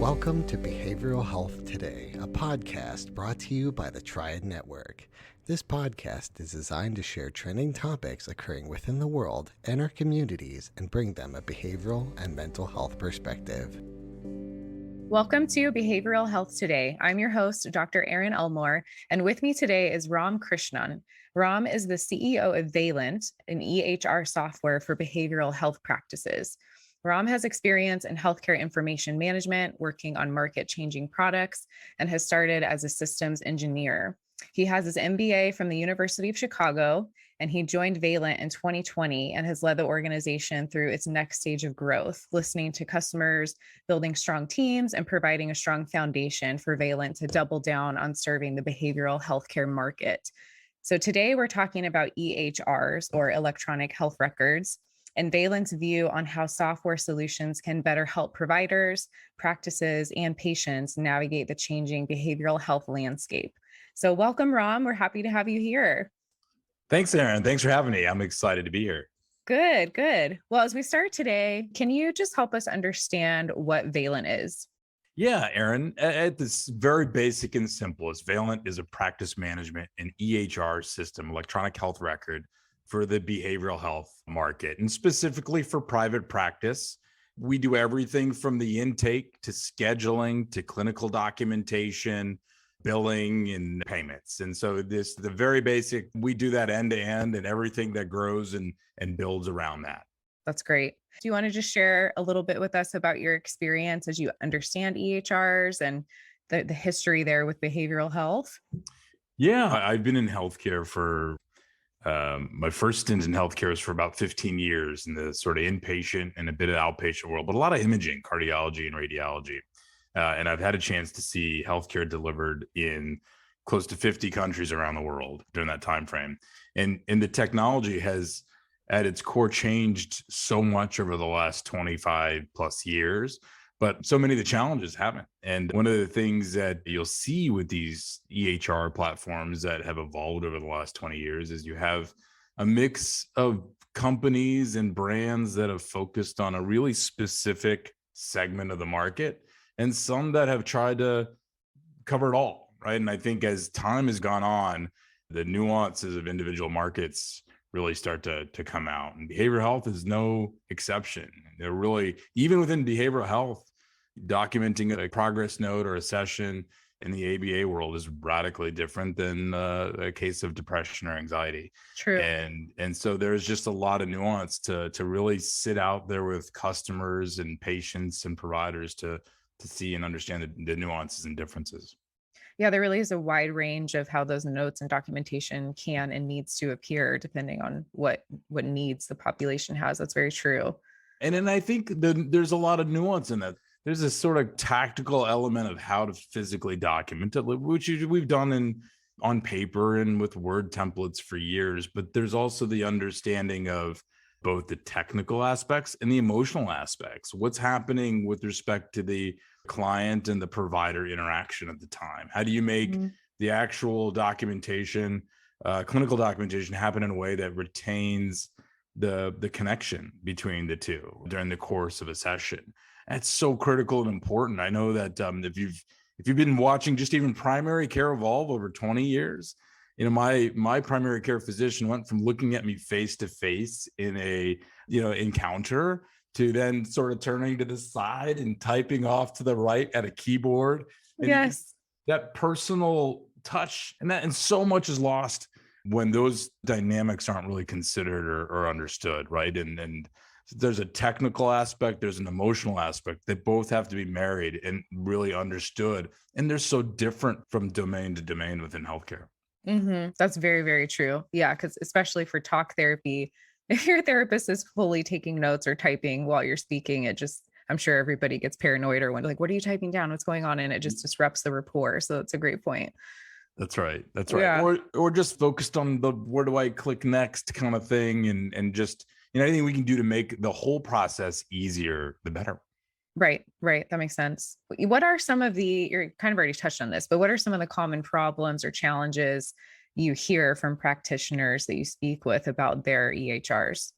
Welcome to Behavioral Health Today, a podcast brought to you by the Triad Network. This podcast is designed to share trending topics occurring within the world and our communities and bring them a behavioral and mental health perspective. Welcome to Behavioral Health Today. I'm your host, Dr. Erin Elmore, and with me today is Ram Krishnan. Ram is the CEO of Valant, an EHR software for behavioral health practices. Ram has experience in healthcare information management, working on market-changing products, and has started as a systems engineer. He has his MBA from the University of Chicago, and he joined Valant in 2020 and has led the organization through its next stage of growth, listening to customers, building strong teams, and providing a strong foundation for Valant to double down on serving the behavioral healthcare market. So today we're talking about EHRs, or electronic health records, and Valant's view on how software solutions can better help providers, practices, and patients navigate the changing behavioral health landscape. So welcome, Ram. We're happy to have you here. Thanks, Erin. Thanks for having me. I'm excited to be here. Good, good. Well, as we start today, can you just help us understand what Valant is? Yeah, Erin, at this very basic and simplest, Valant is a practice management and EHR system, electronic health record, for the behavioral health market, and specifically for private practice. We do everything from the intake to scheduling to clinical documentation, billing, and payments. And so the very basic, we do that end to end, and everything that grows and builds around that. That's great. Do you want to just share a little bit with us about your experience as you understand EHRs and the history there with behavioral health? Yeah, I've been in healthcare for my first stint in healthcare was for about 15 years in the sort of inpatient and a bit of outpatient world, but a lot of imaging, cardiology and radiology. And I've had a chance to see healthcare delivered in close to 50 countries around the world during that time frame. And the technology has at its core changed so much over the last 25 plus years, but so many of the challenges haven't. And one of the things that you'll see with these EHR platforms that have evolved over the last 20 years is you have a mix of companies and brands that have focused on a really specific segment of the market, and some that have tried to cover it all, right? And I think as time has gone on, the nuances of individual markets really start to come out. And behavioral health is no exception. They're really, even within behavioral health, documenting a progress note or a session in the ABA world is radically different than a case of depression or anxiety. True. And so there's just a lot of nuance to really sit out there with customers and patients and providers to see and understand the nuances and differences. Yeah, there really is a wide range of how those notes and documentation can and needs to appear depending on what needs the population has. That's very true. And then I think there's a lot of nuance in that. There's a sort of tactical element of how to physically document it, which we've done on paper and with Word templates for years. But there's also the understanding of both the technical aspects and the emotional aspects. What's happening with respect to the client and the provider interaction at the time? How do you make the actual documentation, clinical documentation, happen in a way that retains the connection between the two during the course of a session? That's so critical and important. I know that if you've been watching just even primary care evolve over 20 years, my primary care physician went from looking at me face to face in a encounter to then sort of turning to the side and typing off to the right at a keyboard. And yes, that personal touch and so much is lost when those dynamics aren't really considered or understood, right? And there's a technical aspect, there's an emotional aspect. They both have to be married and really understood. And they're so different from domain to domain within healthcare. That's very, very true. Yeah, because especially for talk therapy, if your therapist is fully taking notes or typing while you're speaking, I'm sure everybody gets paranoid or wonder, like, what are you typing down? What's going on? And it just disrupts the rapport. So that's a great point. That's right. That's right. Yeah. Or just focused on the where do I click next kind of thing, and just anything we can do to make the whole process easier, the better. Right. That makes sense. What are some of you're kind of already touched on this, but what are some of the common problems or challenges you hear from practitioners that you speak with about their EHRs?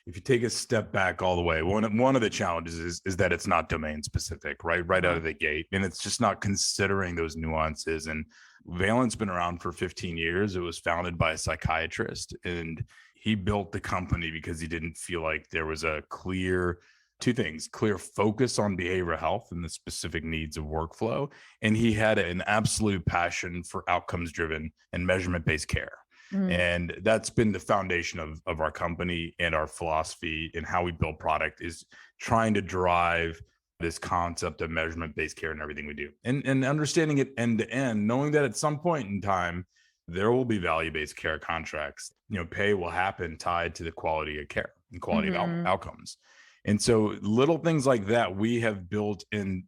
if you take a step back all the way, one of the challenges is that it's not domain specific, right out of the gate, and it's just not considering those nuances. And Valent's been around for 15 years. It was founded by a psychiatrist, and he built the company because he didn't feel like there was a clear focus on behavioral health and the specific needs of workflow. And he had an absolute passion for outcomes driven and measurement based care. And that's been the foundation of our company, and our philosophy and how we build product is trying to drive this concept of measurement based care in everything we do, and understanding it end to end, knowing that at some point in time, there will be value based care contracts. Pay will happen tied to the quality of care and quality of outcomes. And so little things like that we have built in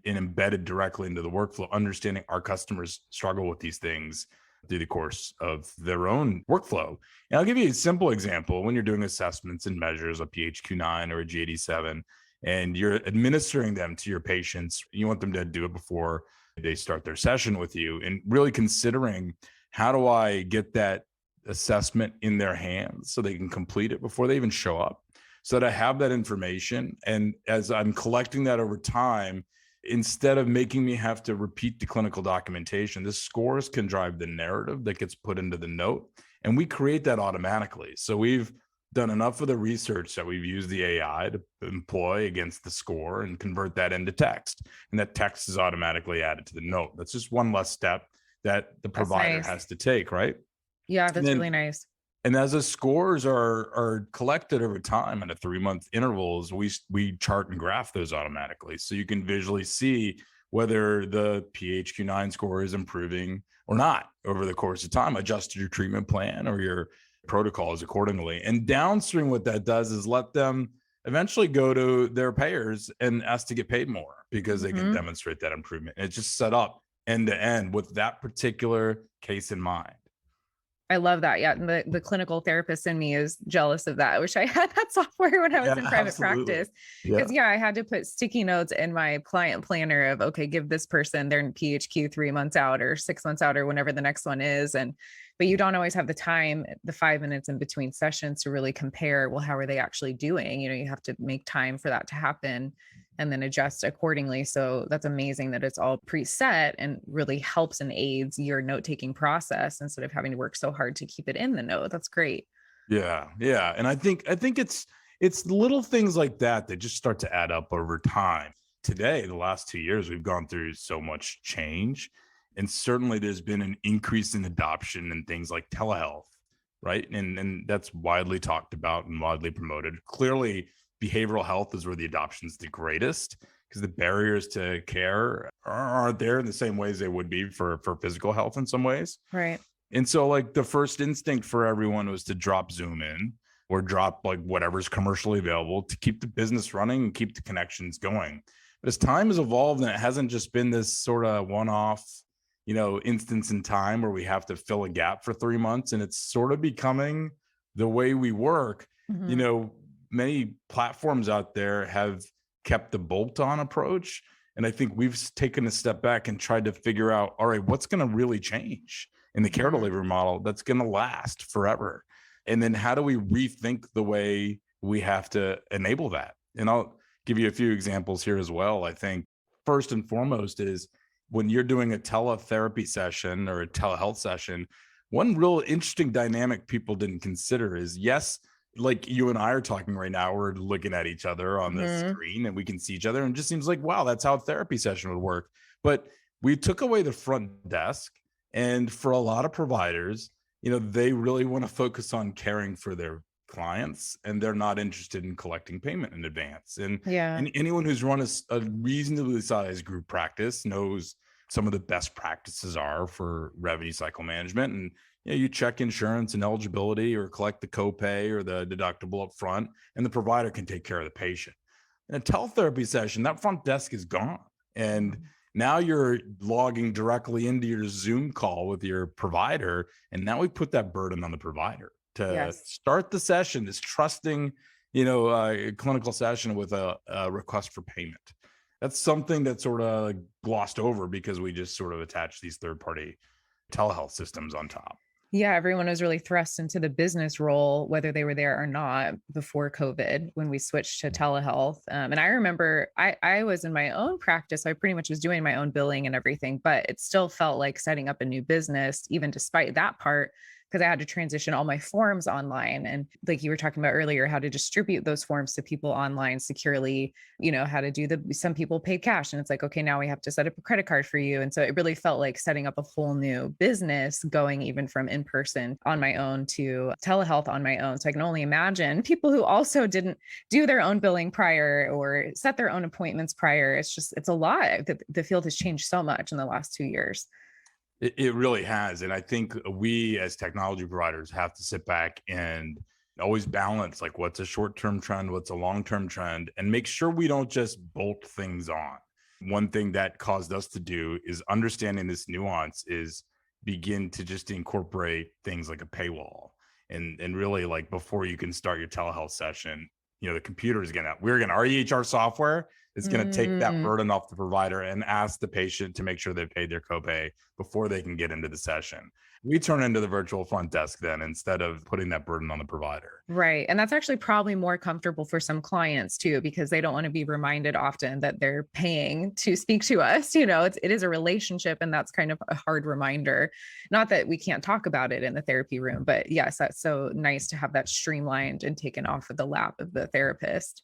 and embedded directly into the workflow, understanding our customers struggle with these things through the course of their own workflow. And I'll give you a simple example. When you're doing assessments and measures, a PHQ-9 or a G87, and you're administering them to your patients, you want them to do it before they start their session with you, and really considering, how do I get that assessment in their hands so they can complete it before they even show up, so that I have that information. And as I'm collecting that over time, instead of making me have to repeat the clinical documentation, the scores can drive the narrative that gets put into the note, and we create that automatically. So we've done enough of the research that we've used the AI to employ against the score and convert that into text, and that text is automatically added to the note. That's just one less step that the provider has to take, right? Yeah, that's really nice. And as the scores are collected over time at a 3-month intervals, we chart and graph those automatically. So you can visually see whether the PHQ-9 score is improving or not over the course of time, adjust your treatment plan or your protocols accordingly. And downstream, what that does is let them eventually go to their payers and ask to get paid more because they can demonstrate that improvement. And it's just set up end to end with that particular case in mind. I love that. Yeah. And the clinical therapist in me is jealous of that. I wish I had that software when I was in private practice. Because I had to put sticky notes in my client planner of, okay, give this person their PHQ 3 months out or 6 months out or whenever the next one is. But you don't always have the time, the 5 minutes in between sessions to really compare, well, how are they actually doing? You have to make time for that to happen and then adjust accordingly. So that's amazing that it's all preset and really helps and aids your note-taking process instead of having to work so hard to keep it in the note. That's great. Yeah. And I think it's little things like that just start to add up over time. Today, the last 2 years, we've gone through so much change, and certainly there's been an increase in adoption in things like telehealth, right? And that's widely talked about and widely promoted. Clearly, behavioral health is where the adoption is the greatest, because the barriers to care aren't there in the same ways they would be for physical health in some ways. Right. And so like the first instinct for everyone was to drop Zoom in or drop like whatever's commercially available to keep the business running and keep the connections going. But as time has evolved, and it hasn't just been this sort of one-off, instance in time where we have to fill a gap for 3 months, and it's sort of becoming the way we work. Many platforms out there have kept the bolt-on approach. And I think we've taken a step back and tried to figure out, all right, what's going to really change in the care delivery model that's going to last forever? And then how do we rethink the way we have to enable that? And I'll give you a few examples here as well. I think first and foremost is when you're doing a teletherapy session or a telehealth session, one real interesting dynamic people didn't consider is, yes, like you and I are talking right now, we're looking at each other on the screen and we can see each other, and it just seems like, wow, that's how a therapy session would work. But we took away the front desk, and for a lot of providers, they really want to focus on caring for their clients, and they're not interested in collecting payment in advance. And anyone who's run a reasonably sized group practice knows some of the best practices are for revenue cycle management. And you check insurance and eligibility or collect the copay or the deductible up front, and the provider can take care of the patient. In a teletherapy session, that front desk is gone. And now you're logging directly into your Zoom call with your provider. And now we put that burden on the provider to start the session, this trusting, clinical session with a request for payment. That's something that's sort of glossed over because we just sort of attach these third-party telehealth systems on top. Yeah, everyone was really thrust into the business role, whether they were there or not, before COVID when we switched to telehealth. And I remember I was in my own practice. I pretty much was doing my own billing and everything, but it still felt like setting up a new business, even despite that part, because I had to transition all my forms online. And like you were talking about earlier, how to distribute those forms to people online securely, how to do some people pay cash. And it's like, okay, now we have to set up a credit card for you. And so it really felt like setting up a whole new business, going even from in person on my own to telehealth on my own. So I can only imagine people who also didn't do their own billing prior or set their own appointments prior. It's a lot. The field has changed so much in the last 2 years. It really has. And I think we as technology providers have to sit back and always balance like what's a short-term trend, what's a long-term trend, and make sure we don't just bolt things on. One thing that caused us to do is understanding this nuance is begin to just incorporate things like a paywall and really like before you can start your telehealth session, the computer is our EHR software is going to take that burden off the provider and ask the patient to make sure they paid their copay before they can get into the session. We turn into the virtual front desk then instead of putting that burden on the provider. Right. And that's actually probably more comfortable for some clients too, because they don't want to be reminded often that they're paying to speak to us. It is a relationship, and that's kind of a hard reminder. Not that we can't talk about it in the therapy room, but yes, that's so nice to have that streamlined and taken off of the lap of the therapist.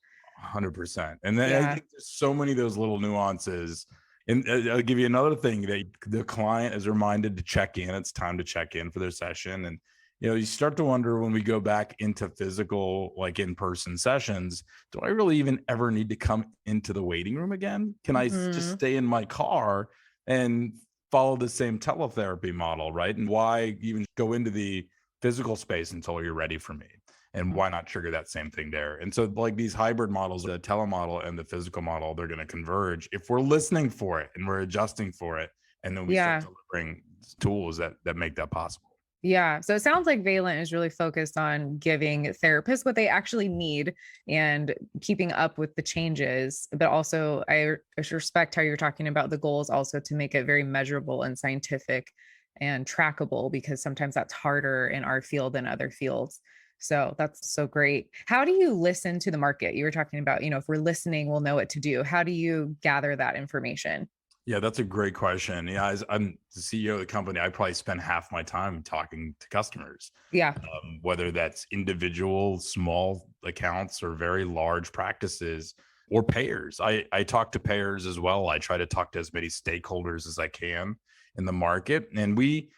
100%. And then I think there's so many of those little nuances. And I'll give you another thing that the client is reminded to check in. It's time to check in for their session. And, you start to wonder when we go back into physical, like in-person sessions, do I really even ever need to come into the waiting room again? Can I just stay in my car and follow the same teletherapy model, right? And why even go into the physical space until you're ready for me? And why not trigger that same thing there? And so like these hybrid models, the telemodel and the physical model, they're going to converge if we're listening for it and we're adjusting for it. And then we start delivering tools that make that possible. Yeah. So it sounds like Valant is really focused on giving therapists what they actually need and keeping up with the changes. But also I respect how you're talking about the goals also to make it very measurable and scientific and trackable, because sometimes that's harder in our field than other fields. So that's so great. How do you listen to the market? You were talking about, if we're listening, we'll know what to do. How do you gather that information? Yeah, that's a great question. Yeah, as I'm the CEO of the company, I probably spend half my time talking to customers. Yeah. Whether that's individual small accounts or very large practices or payers. I talk to payers as well. I try to talk to as many stakeholders as I can in the market. And we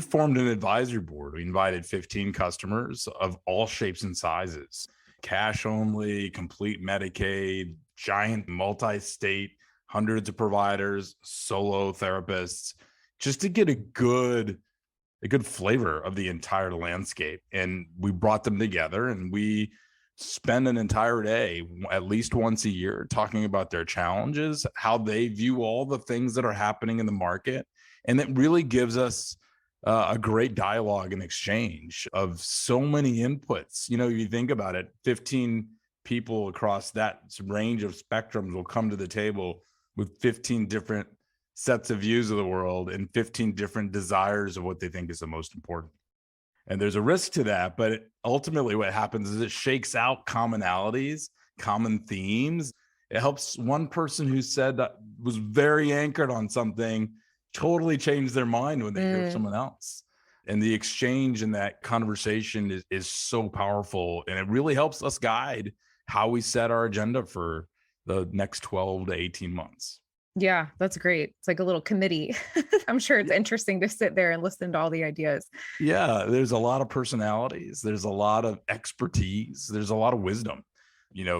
formed an advisory board. We invited 15 customers of all shapes and sizes, cash only, complete Medicaid, giant multi-state, hundreds of providers, solo therapists, just to get a good flavor of the entire landscape. And we brought them together and we spend an entire day, at least once a year, talking about their challenges, how they view all the things that are happening in the market. And it really gives us a great dialogue and exchange of so many inputs. You think about it, 15 people across that range of spectrums will come to the table with 15 different sets of views of the world and 15 different desires of what they think is the most important. And there's a risk to that, but ultimately what happens is it shakes out commonalities, common themes. It helps one person who said that was very anchored on something totally change their mind when they hear someone else. And the exchange in that conversation is so powerful. And it really helps us guide how we set our agenda for the next 12 to 18 months. Yeah, that's great. It's like a little committee. I'm sure it's interesting to sit there and listen to all the ideas. Yeah, there's a lot of personalities. There's a lot of expertise. There's a lot of wisdom,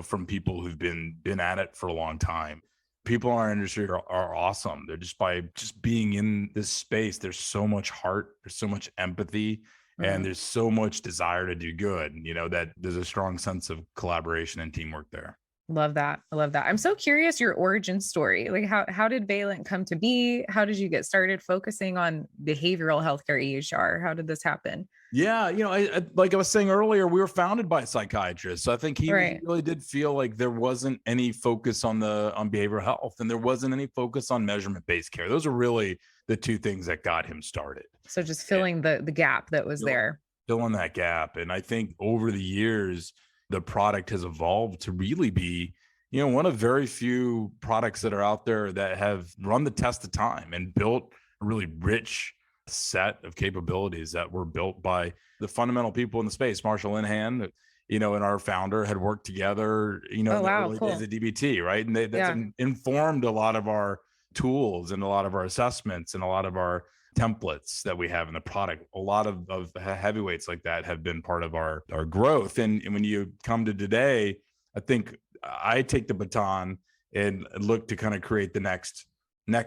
from people who've been at it for a long time. People in our industry are awesome. They're by being in this space, there's so much heart, there's so much empathy, and there's so much desire to do good, that there's a strong sense of collaboration and teamwork there. Love that. I love that. I'm so curious your origin story. Like how did Valant come to be? How did you get started focusing on behavioral healthcare EHR? How did this happen? Yeah, I like I was saying earlier, we were founded by a psychiatrist. So I think he really did feel like there wasn't any focus on behavioral health, and there wasn't any focus on measurement-based care. Those are really the two things that got him started. So just filling the gap that was there. Filling that gap. And I think over the years, the product has evolved to really be, one of very few products that are out there that have run the test of time and built a really rich set of capabilities that were built by the fundamental people in the space. Marshall Inhan, and our founder had worked together, in the early days of DBT, right? And that's informed a lot of our tools and a lot of our assessments and a lot of our templates that we have in the product. A lot of heavyweights like that have been part of our growth. And when you come to today, I think I take the baton and look to kind of create the next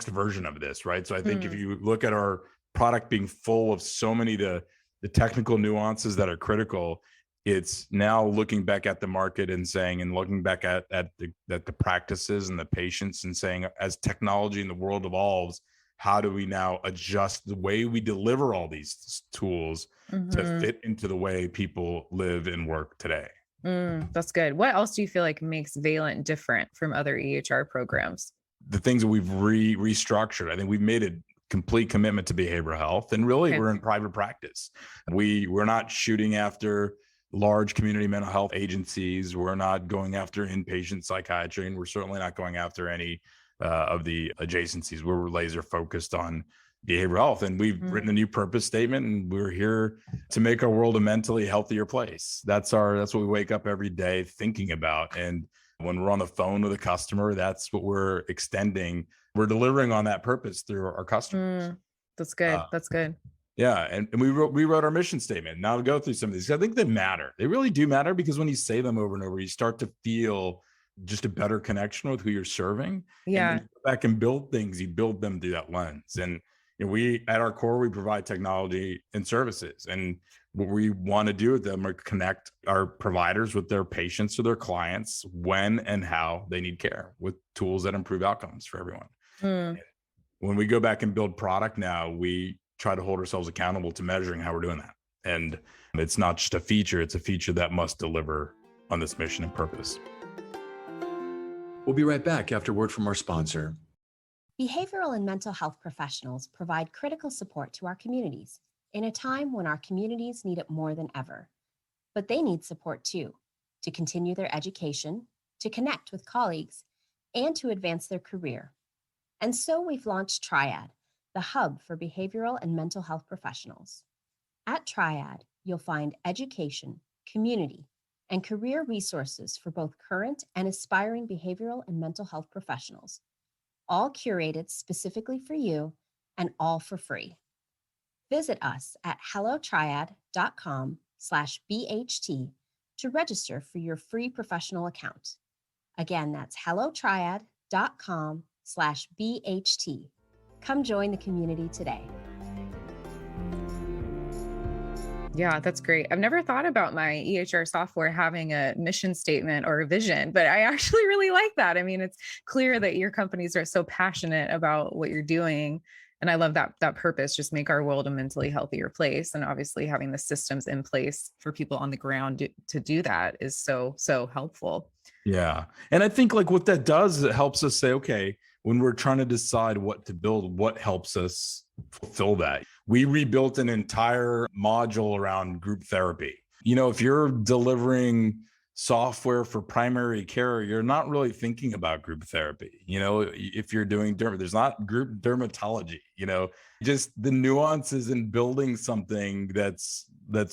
version of this, right? So I think if you look at our product being full of so many the technical nuances that are critical, it's now looking back at the market and saying, and looking back at the practices and the patients and saying, as technology in the world evolves, how do we now adjust the way we deliver all these tools to fit into the way people live and work today? That's good. What else do you feel like makes Valant different from other EHR programs? The things that we've restructured. I think we've made a complete commitment to behavioral health, and really we're in private practice. We're not shooting after large community mental health agencies. We're not going after inpatient psychiatry, and we're certainly not going after any of the adjacencies. We're laser focused on behavioral health, and we've written a new purpose statement, and we're here to make our world a mentally healthier place. That's what we wake up every day thinking about. And when we're on the phone with a customer, that's what we're extending. We're delivering on that purpose through our customers. That's good. That's good. Yeah. And we wrote our mission statement. Now to go through some of these, I think they matter. They really do matter, because when you say them over and over, you start to feel just a better connection with who you're serving. Yeah. And when you go back and build things, you build them through that lens. And we, at our core, we provide technology and services. And what we want to do with them are connect our providers with their patients or their clients when and how they need care, with tools that improve outcomes for everyone. When we go back and build product now, we try to hold ourselves accountable to measuring how we're doing that. And it's not just a feature, it's a feature that must deliver on this mission and purpose. We'll be right back after word from our sponsor. Behavioral and mental health professionals provide critical support to our communities in a time when our communities need it more than ever. But they need support too, to continue their education, to connect with colleagues, and to advance their career. And so we've launched Triad, the hub for behavioral and mental health professionals. At Triad, you'll find education, community, and career resources for both current and aspiring behavioral and mental health professionals, all curated specifically for you and all for free. Visit us at hellotriad.com/BHT to register for your free professional account. Again, that's hellotriad.com/BHT. Come join the community today. Yeah, that's great. I've never thought about my EHR software having a mission statement or a vision, but I actually really like that. I mean, it's clear that your companies are so passionate about what you're doing. And I love that purpose, just make our world a mentally healthier place. And obviously having the systems in place for people on the ground to do that is so helpful. Yeah. And I think like what that does is it helps us say, okay, when we're trying to decide what to build, what helps us fulfill that? We rebuilt an entire module around group therapy. If you're delivering software for primary care, you're not really thinking about group therapy. If you're doing there's not group dermatology, just the nuances in building something that's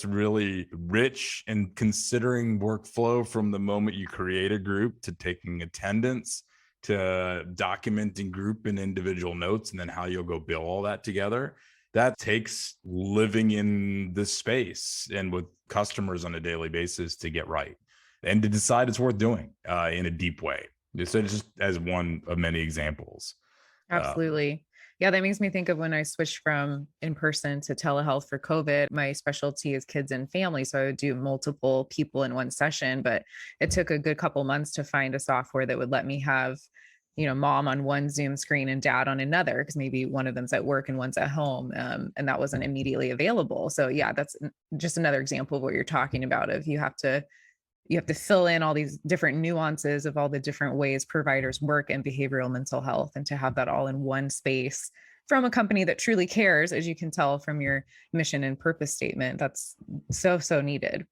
really rich and considering workflow from the moment you create a group to taking attendance to documenting group and individual notes, and then how you'll go bill all that together. That takes living in this space and with customers on a daily basis to get right and to decide it's worth doing in a deep way. So just as one of many examples. Absolutely. Yeah, that makes me think of when I switched from in-person to telehealth for COVID. My specialty is kids and family. So I would do multiple people in one session, but it took a good couple months to find a software that would let me have, mom on one Zoom screen and dad on another, because maybe one of them's at work and one's at home. And that wasn't immediately available. So yeah, that's just another example of what you're talking about, of you have to fill in all these different nuances of all the different ways providers work in behavioral mental health, and to have that all in one space from a company that truly cares, as you can tell from your mission and purpose statement. That's so needed.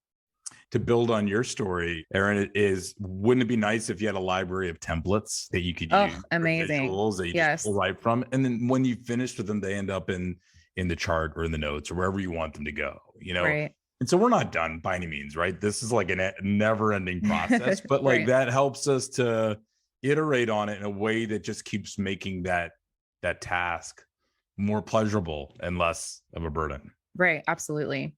To build on your story, Erin, wouldn't it be nice if you had a library of templates that you could use, amazing. visuals that you just pull right from, and then when you finish with them, they end up in the chart or in the notes or wherever you want them to go, Right. And so we're not done by any means, right? This is like a never-ending process, but like that helps us to iterate on it in a way that just keeps making that task more pleasurable and less of a burden. Right. Absolutely.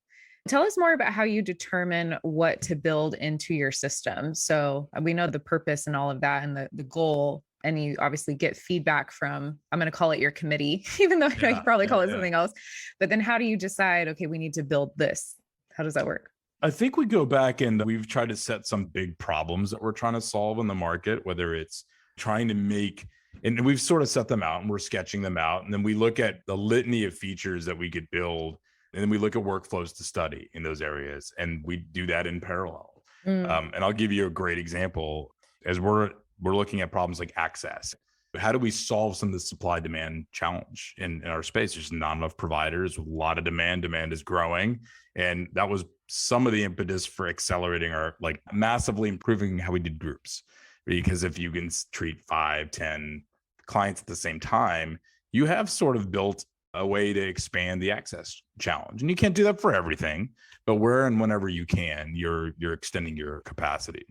Tell us more about how you determine what to build into your system. So we know the purpose and all of that and the goal, and you obviously get feedback from, I'm going to call it your committee, even though you probably call it something else. But then how do you decide, okay, we need to build this? How does that work? I think we go back and we've tried to set some big problems that we're trying to solve in the market, whether it's trying to make, and we've sort of set them out and we're sketching them out. And then we look at the litany of features that we could build. And then we look at workflows to study in those areas. And we do that in parallel. And I'll give you a great example as we're looking at problems like access. How do we solve some of the supply demand challenge in our space? There's not enough providers, a lot of demand. Demand is growing. And that was some of the impetus for accelerating our, like massively improving how we did groups. Because if you can treat 5, 10 clients at the same time, you have sort of built a way to expand the access challenge. And you can't do that for everything, but where and whenever you can, you're extending your capacity.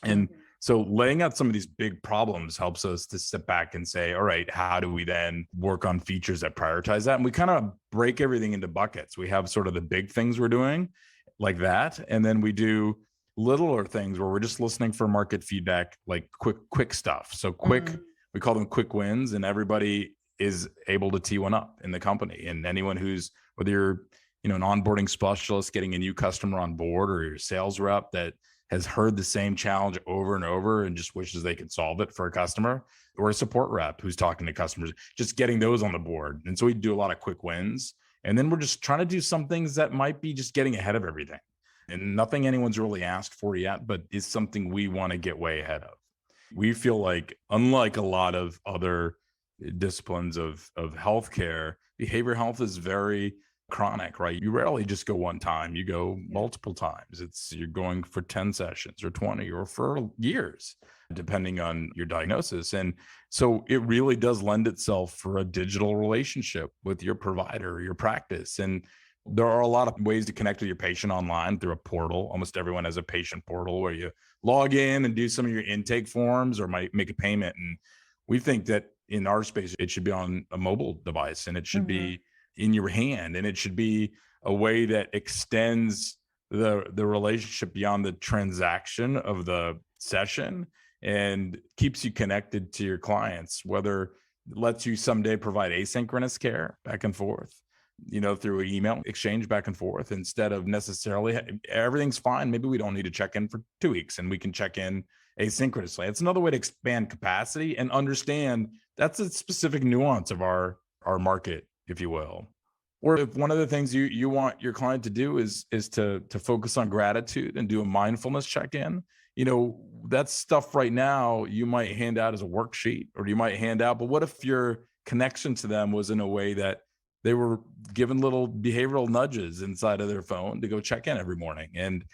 And so laying out some of these big problems helps us to step back and say, all right, how do we then work on features that prioritize that? And we kind of break everything into buckets. We have sort of the big things we're doing like that. And then we do littler things where we're just listening for market feedback, like quick stuff. So we call them quick wins, and everybody is able to tee one up in the company. And anyone who's, whether you're, an onboarding specialist getting a new customer on board, or your sales rep that has heard the same challenge over and over and just wishes they could solve it for a customer, or a support rep who's talking to customers, just getting those on the board. And so we do a lot of quick wins. And then we're just trying to do some things that might be just getting ahead of everything. And nothing anyone's really asked for yet, but is something we want to get way ahead of. We feel like, unlike a lot of other disciplines of healthcare, behavioral health is very chronic, right? You rarely just go one time, you go multiple times. You're going for 10 sessions or 20 or for years, depending on your diagnosis. And so it really does lend itself for a digital relationship with your provider or your practice. And there are a lot of ways to connect with your patient online through a portal. Almost everyone has a patient portal where you log in and do some of your intake forms or might make a payment. And we think that in our space, it should be on a mobile device, and it should be in your hand, and it should be a way that extends the relationship beyond the transaction of the session and keeps you connected to your clients, whether it lets you someday provide asynchronous care back and forth, through an email exchange back and forth, instead of necessarily everything's fine. Maybe we don't need to check in for 2 weeks and we can check in asynchronously. It's another way to expand capacity and understand that's a specific nuance of our market, if you will. Or if one of the things you want your client to do is to focus on gratitude and do a mindfulness check-in, that stuff right now you might hand out as a worksheet, or you might hand out, but what if your connection to them was in a way that they were given little behavioral nudges inside of their phone to go check in every morning? And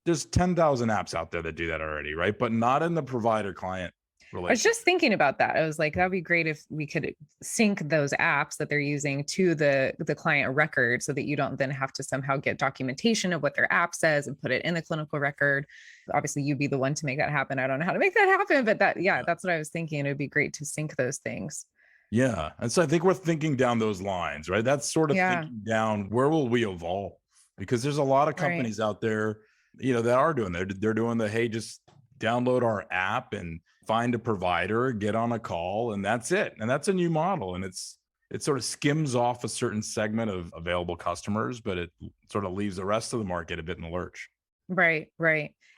there's 10,000 apps out there that do that already, right? But not in the provider-client relationship. I was just thinking about that. I was like, that'd be great if we could sync those apps that they're using to the client record, so that you don't then have to somehow get documentation of what their app says and put it in the clinical record. Obviously, you'd be the one to make that happen. I don't know how to make that happen, but that's what I was thinking. It'd be great to sync those things. Yeah. And so I think we're thinking down those lines, right? That's sort of thinking down, where will we evolve? Because there's a lot of companies out there, that are doing that. They're doing the, hey, just download our app and find a provider, get on a call, and that's it. And that's a new model. And it sort of skims off a certain segment of available customers, but it sort of leaves the rest of the market a bit in the lurch. Right.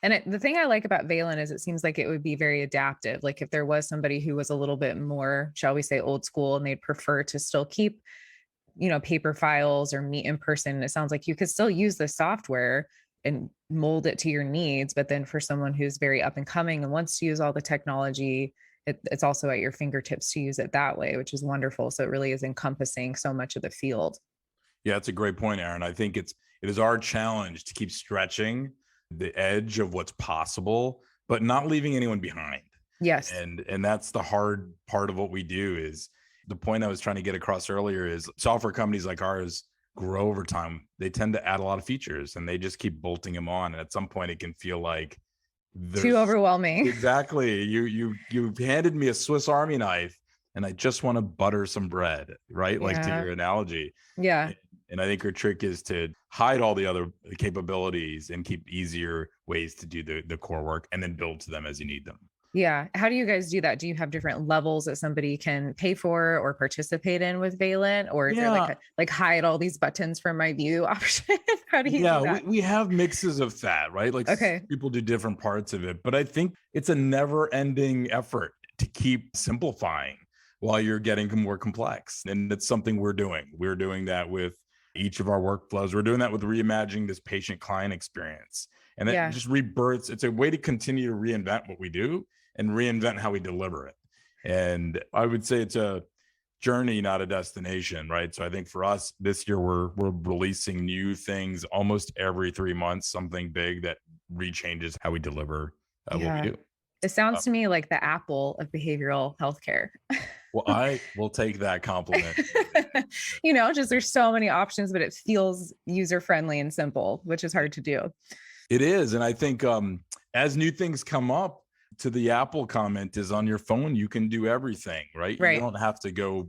And the thing I like about Valant is it seems like it would be very adaptive. Like if there was somebody who was a little bit more, shall we say, old school, and they'd prefer to still keep, paper files or meet in person, it sounds like you could still use the software and mold it to your needs. But then for someone who's very up and coming and wants to use all the technology, it's also at your fingertips to use it that way, which is wonderful. So it really is encompassing so much of the field. Yeah, that's a great point, Erin. I think it is our challenge to keep stretching the edge of what's possible, but not leaving anyone behind. Yes. And that's the hard part of what we do. Is the point I was trying to get across earlier is software companies like ours grow over time. They tend to add a lot of features and they just keep bolting them on. And at some point it can feel like too overwhelming. Exactly. You handed me a Swiss Army knife and I just want to butter some bread, right? Like to your analogy. Yeah. And I think your trick is to hide all the other capabilities and keep easier ways to do the core work and then build to them as you need them. Yeah. How do you guys do that? Do you have different levels that somebody can pay for or participate in with Valant? Or is there like hide all these buttons from my view option? How do you do that? We have mixes of that, right? Like people do different parts of it, but I think it's a never ending effort to keep simplifying while you're getting more complex. And it's something we're doing. We're doing that with each of our workflows. We're doing that with reimagining this patient client experience. And it just rebirths. It's a way to continue to reinvent what we do and reinvent how we deliver it. And I would say it's a journey, not a destination, right? So I think for us this year, we're releasing new things almost every 3 months, something big that rechanges how we deliver what we do. It sounds to me like the Apple of behavioral healthcare. Well, I will take that compliment. Just there's so many options, but it feels user-friendly and simple, which is hard to do. It is. And I think as new things come up, to the Apple comment is on your phone, you can do everything, right? You don't have to go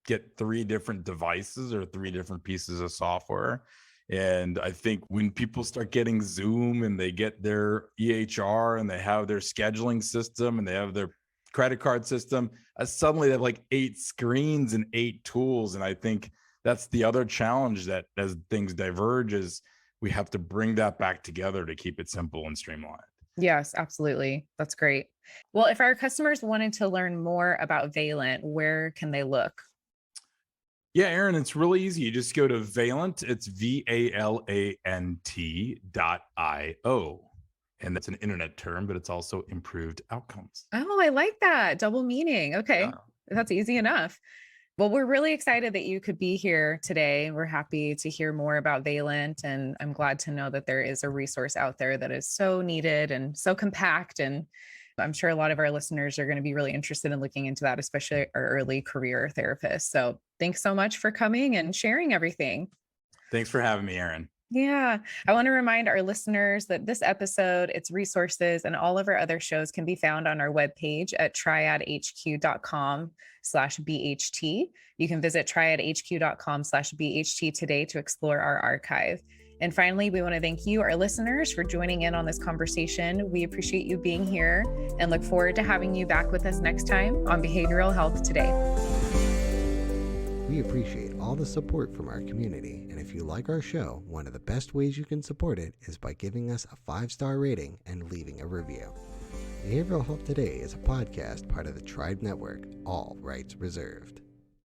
get 3 different devices or 3 different pieces of software. And I think when people start getting Zoom and they get their EHR and they have their scheduling system and they have their credit card system, suddenly they have like 8 screens and 8 tools. And I think that's the other challenge that as things diverge is we have to bring that back together to keep it simple and streamlined. Yes, absolutely. That's great. Well, if our customers wanted to learn more about Valant, where can they look? Yeah, Erin, it's really easy. You just go to Valant. It's VALANT.io. And that's an internet term, but it's also improved outcomes. Oh, I like that. Double meaning. Okay. Yeah. That's easy enough. Well, we're really excited that you could be here today. We're happy to hear more about Valant, and I'm glad to know that there is a resource out there that is so needed and so compact. And I'm sure a lot of our listeners are going to be really interested in looking into that, especially our early career therapists. So thanks so much for coming and sharing everything. Thanks for having me, Erin. Yeah. I want to remind our listeners that this episode, its resources, and all of our other shows can be found on our webpage at triadhq.com/BHT. You can visit triadhq.com/BHT today to explore our archive. And finally, we want to thank you, our listeners, for joining in on this conversation. We appreciate you being here and look forward to having you back with us next time on Behavioral Health Today. We appreciate all the support from our community, and if you like our show, one of the best ways you can support it is by giving us a 5-star rating and leaving a review. Behavioral Health Today is a podcast part of the Tribe Network, all rights reserved.